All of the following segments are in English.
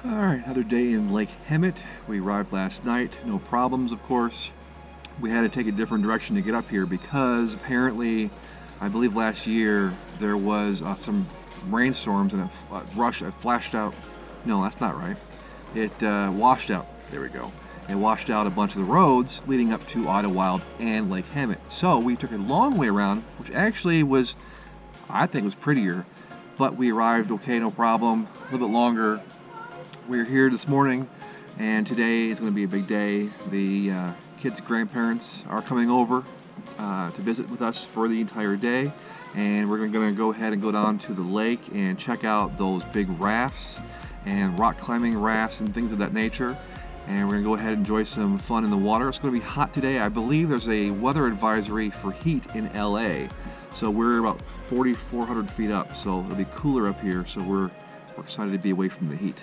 Alright, another day in Lake Hemet. We arrived last night, no problems of course. We had to take a different direction to get up here because apparently, I believe last year, there was some rainstorms and it flashed out. No, that's not right. It washed out, there we go. It washed out a bunch of the roads leading up to Idlewild and Lake Hemet. So we took a long way around, which actually was, I think was prettier, but we arrived okay, no problem, a little bit longer. We're here this morning, and today is going to be a big day. The kids' grandparents are coming over to visit with us for the entire day, and we're going to go ahead and go down to the lake and check out those big rafts and rock climbing rafts and things of that nature. And we're going to go ahead and enjoy some fun in the water. It's going to be hot today. I believe there's a weather advisory for heat in LA. So we're about 4,400 feet up, so it'll be cooler up here, so we're excited to be away from the heat.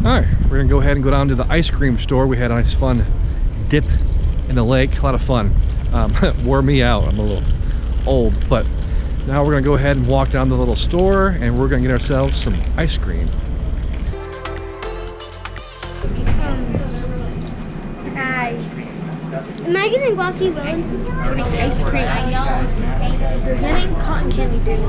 Alright, we're going to go ahead and go down to the ice cream store. We had a nice fun dip in the lake, a lot of fun. Wore me out, I'm a little old, but now we're going to go ahead and walk down the little store and we're going to get ourselves some ice cream. Hi. Am I getting Rocky Road? Getting ice cream. I know. Getting cotton candy food.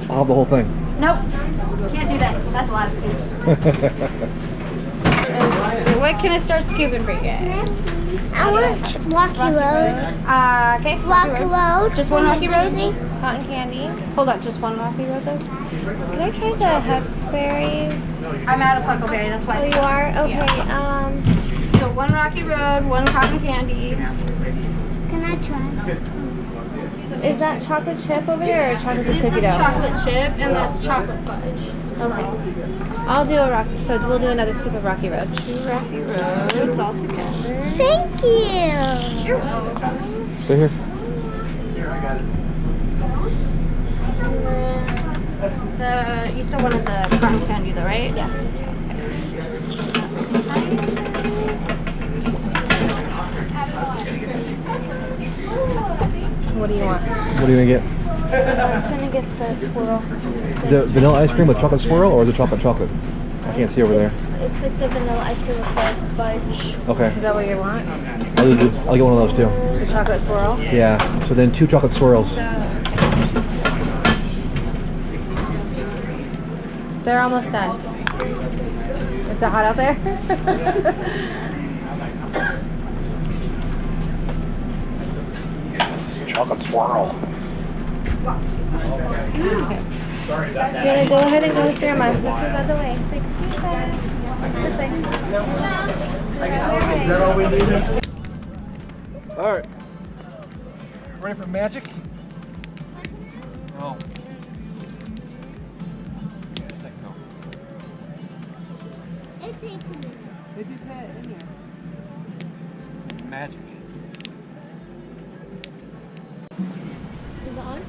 I'll have the whole thing. Nope. Can't do that. That's a lot of scoops. So what can I start scooping for you guys? I want Rocky Road. Okay. Rocky Road. Just one Rocky Road? Road? Cotton candy. Hold on, just one Rocky Road though? Can I try the Huckberry? I'm out of Huckleberry, that's why. Oh, you are? Okay, Yeah. So one Rocky Road, one cotton candy. can I try? Is that chocolate chip over there or chocolate This cookie is dough? chocolate chip and that's chocolate fudge. Okay. I'll do a Rocky, so we'll do another scoop of Rocky Road. 2 Rocky Roads all together. Thank you. You're welcome. Stay here. You still wanted the cotton candy though, right? Yes. What do you want? What are you going to get? I'm gonna get the swirl. Is it vanilla ice cream with chocolate swirl or is it chocolate? I can't see over there. It's like the vanilla ice cream with the fudge. Okay. Is that what you want? I'll get one of those too. The chocolate swirl? Yeah, so then 2 chocolate swirls. They're almost done. Is it hot out there? Chocolate swirl. Okay. I'm gonna go ahead and go with Grandma. This is by the way. This way. Is that all we needed? All right. Ready for magic? No. No. It takes a minute. They just had it in there. Magic. Is it on?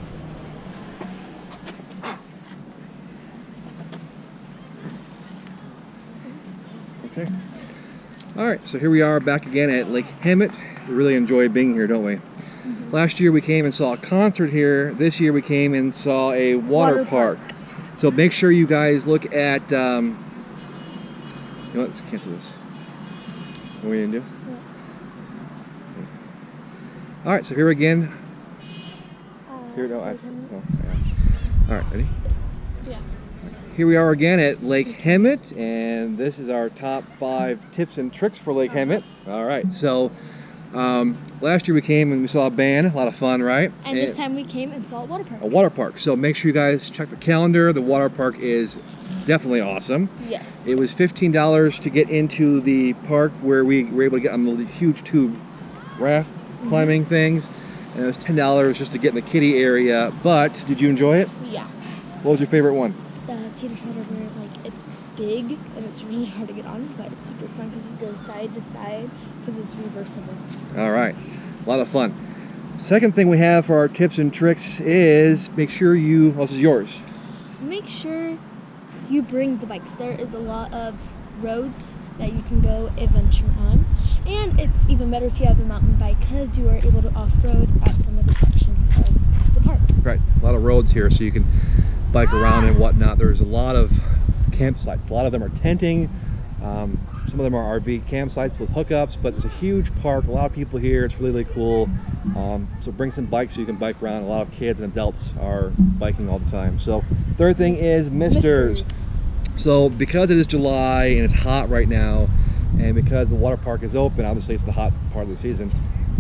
Okay. All right, so here we are back again at Lake Hemet. We really enjoy being here, don't we? Mm-hmm. Last year we came and saw a concert here. This year we came and saw a water park. So make sure you guys look at, you know what, let's cancel this. What are we gonna do? Yeah. All right, so here again. Here, no, All right, ready? Yeah. Here we are again at Lake Hemet, and this is our top 5 tips and tricks for Lake Hemet. All right, so last year we came and we saw a band, a lot of fun, right? And this time we came and saw a water park. A water park. So make sure you guys check the calendar. The water park is definitely awesome. Yes. It was $15 to get into the park, where we were able to get on the huge tube raft climbing things, and it was $10 just to get in the kiddie area. But did you enjoy it? Yeah. What was your favorite one? The teeter-totter where like it's big and it's really hard to get on, but it's super fun because you go side to side because it's reversible. All right, a lot of fun. Second thing we have for our tips and tricks is make sure you, well, this is yours. Make sure you bring the bikes. There is a lot of roads that you can go adventure on, and it's even better if you have a mountain bike because you are able to off-road at some of the sections of the park. Right, a lot of roads here so you can bike around and whatnot. There's a lot of campsites. A lot of them are tenting. Some of them are RV campsites with hookups, but there's a huge park, a lot of people here. It's really, really cool. So bring some bikes so you can bike around. A lot of kids and adults are biking all the time. So third thing is misters. So because it is July and it's hot right now, and because the water park is open, obviously it's the hot part of the season,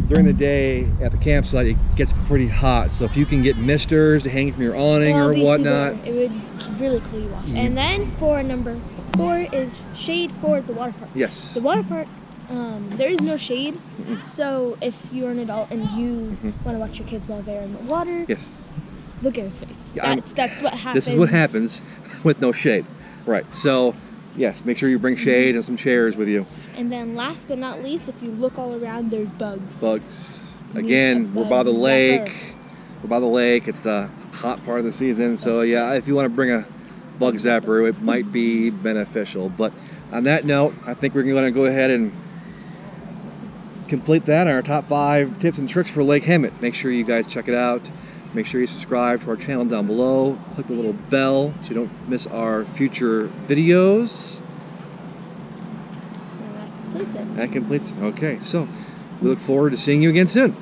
during the day at the campsite it gets pretty hot. So if you can get misters to hang from your awning or whatnot, it would really cool you off. And then for number 4 is shade for the water park. yes. The water park, there is no shade. So if you're an adult and you want to watch your kids while they're in the water, Yes. look at his face. Yeah, That's what happens. This is what happens with no shade. Right. So yes, make sure you bring shade and some chairs with you. And then last but not least, if you look all around, there's bugs. Bugs. You Again, need a we're by the bug lake. zapper. We're by the lake. It's the hot part of the season. So yeah, if you want to bring a bug zapper, it might be beneficial. But on that note, I think we're going to go ahead and complete that on our top 5 tips and tricks for Lake Hemet. Make sure you guys check it out. Make sure you subscribe to our channel down below. Click the little bell so you don't miss our future videos. And that completes it. That completes it. Okay, so we look forward to seeing you again soon.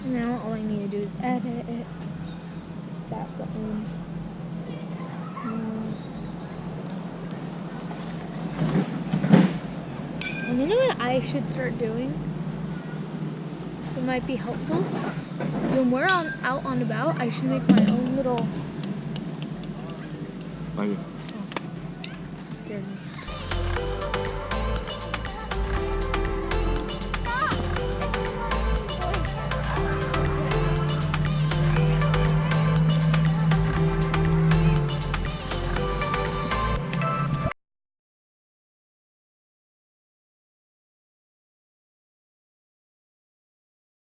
Now all I need to do is edit it. Stop button. And you know what I should start doing? It might be helpful. When we're out on about, I should make my own little